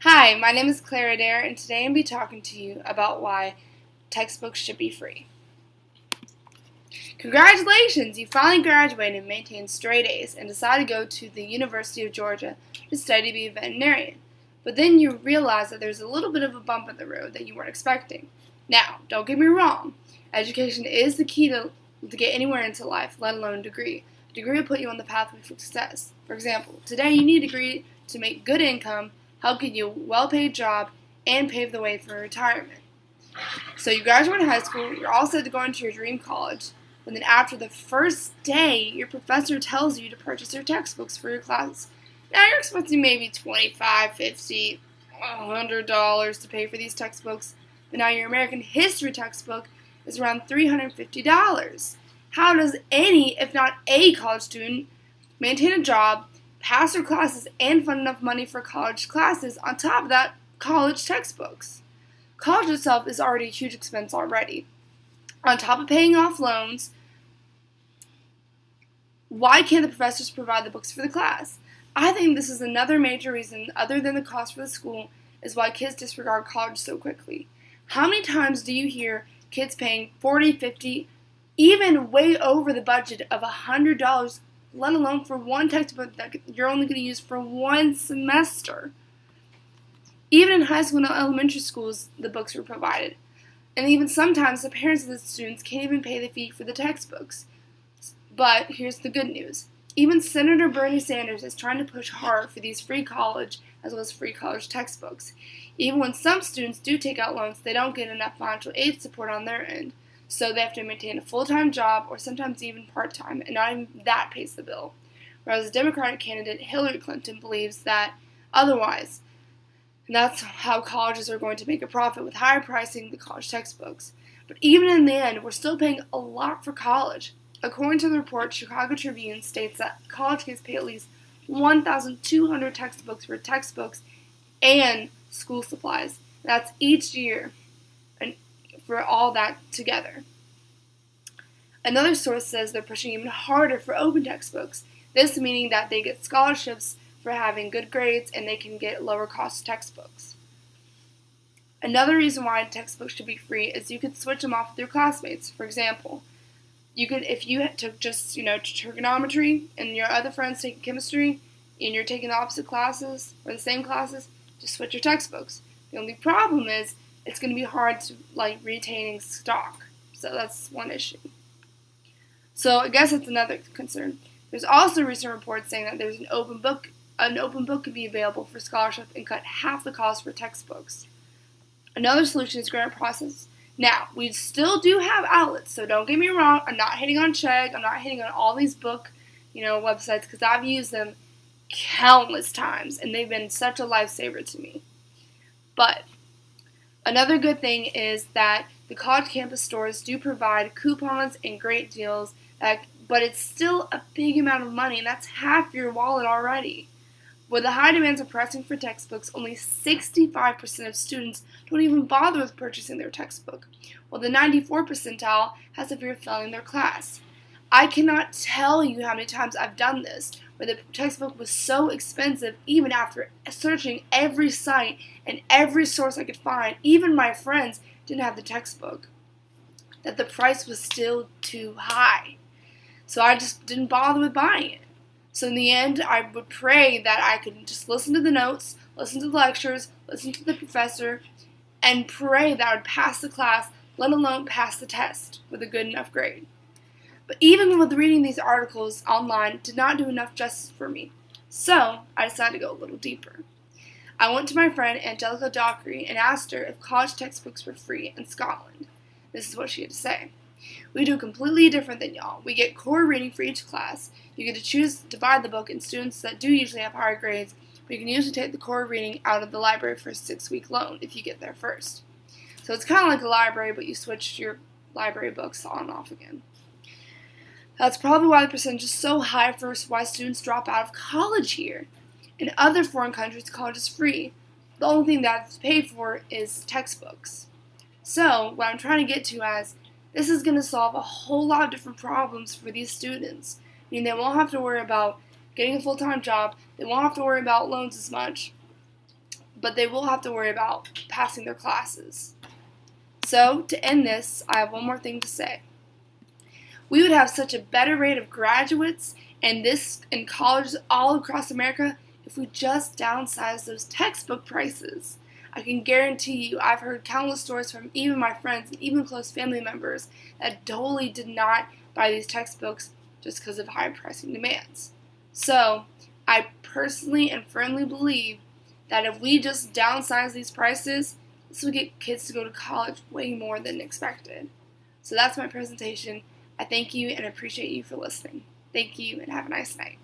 Hi, my name is Claire Adair, and today I'm going to be talking to you about why textbooks should be free. Congratulations! You finally graduated and maintained straight A's and decided to go to the University of Georgia to study to be a veterinarian. But then you realize that there's a little bit of a bump in the road that you weren't expecting. Now, don't get me wrong. Education is the key to get anywhere into life, let alone a degree. A degree will put you on the pathway for success. For example, today you need a degree to make good income, help get you a well-paid job, and pave the way for retirement. So you graduate high school, you're all set to go into your dream college, and then after the first day, your professor tells you to purchase your textbooks for your class. Now you're expecting maybe $25, $50, $100 to pay for these textbooks, but now your American history textbook is around $350. How does any, if not a college student, maintain a job, pass their classes, and fund enough money for college classes on top of that college textbooks? College itself is already a huge expense already. On top of paying off loans, why can't the professors provide the books for the class? I think this is another major reason, other than the cost for the school, is why kids disregard college so quickly. How many times do you hear kids paying $40, $50, even way over the budget of $100, let alone for one textbook that you're only going to use for one semester? Even in high school and elementary schools, the books were provided. And even sometimes the parents of the students can't even pay the fee for the textbooks. But here's the good news. Even Senator Bernie Sanders is trying to push hard for these free college as well as free college textbooks. Even when some students do take out loans, they don't get enough financial aid support on their end. So they have to maintain a full-time job or sometimes even part-time, and not even that pays the bill. Whereas the Democratic candidate Hillary Clinton believes that otherwise. And that's how colleges are going to make a profit, with higher pricing the college textbooks. But even in the end, we're still paying a lot for college. According to the report, Chicago Tribune states that college kids pay at least 1,200 textbooks for textbooks and school supplies. That's each year, and for all that together. Another source says they're pushing even harder for open textbooks, this meaning that they get scholarships for having good grades and they can get lower cost textbooks. Another reason why textbooks should be free is you could switch them off with your classmates. For example, you could, if you took just, trigonometry and your other friends taking chemistry and you're taking the opposite classes or the same classes, just switch your textbooks. The only problem is it's going to be hard to retaining stock. So that's one issue. So I guess that's another concern. There's also recent reports saying that there's an open book could be available for scholarship and cut half the cost for textbooks. Another solution is grant process. Now, we still do have outlets, so don't get me wrong. I'm not hating on Chegg. I'm not hating on all these book, websites, because I've used them countless times, and they've been such a lifesaver to me. But another good thing is that the college campus stores do provide coupons and great deals, but it's still a big amount of money, and that's half your wallet already. With the high demands of pricing for textbooks, only 65% of students don't even bother with purchasing their textbook, while the 94th percentile has a fear of failing their class. I cannot tell you how many times I've done this, where the textbook was so expensive, even after searching every site and every source I could find, even my friends didn't have the textbook, that the price was still too high. So I just didn't bother with buying it. So in the end, I would pray that I could just listen to the notes, listen to the lectures, listen to the professor, and pray that I would pass the class, let alone pass the test with a good enough grade. But even with reading these articles online, did not do enough justice for me. So I decided to go a little deeper. I went to my friend Angelica Dockery and asked her if college textbooks were free in Scotland. This is what she had to say. We do completely different than y'all. We get core reading for each class. You get to choose to buy the book, and students that do usually have higher grades, but you can usually take the core reading out of the library for a 6-week loan if you get there first. So it's kind of like a library, but you switch your library books on and off again. That's probably why the percentage is so high for why students drop out of college here. In other foreign countries, college is free. The only thing that's paid for is textbooks. So what I'm trying to get to is, this is going to solve a whole lot of different problems for these students. I mean, they won't have to worry about getting a full-time job. They won't have to worry about loans as much. but they will have to worry about passing their classes. So, to end this, I have one more thing to say. We would have such a better rate of graduates in colleges all across America if we just downsized those textbook prices. I can guarantee you I've heard countless stories from even my friends and even close family members that totally did not buy these textbooks just because of high pricing demands. So, I personally and firmly believe that if we just downsize these prices, this will get kids to go to college way more than expected. So that's my presentation. I thank you and appreciate you for listening. Thank you and have a nice night.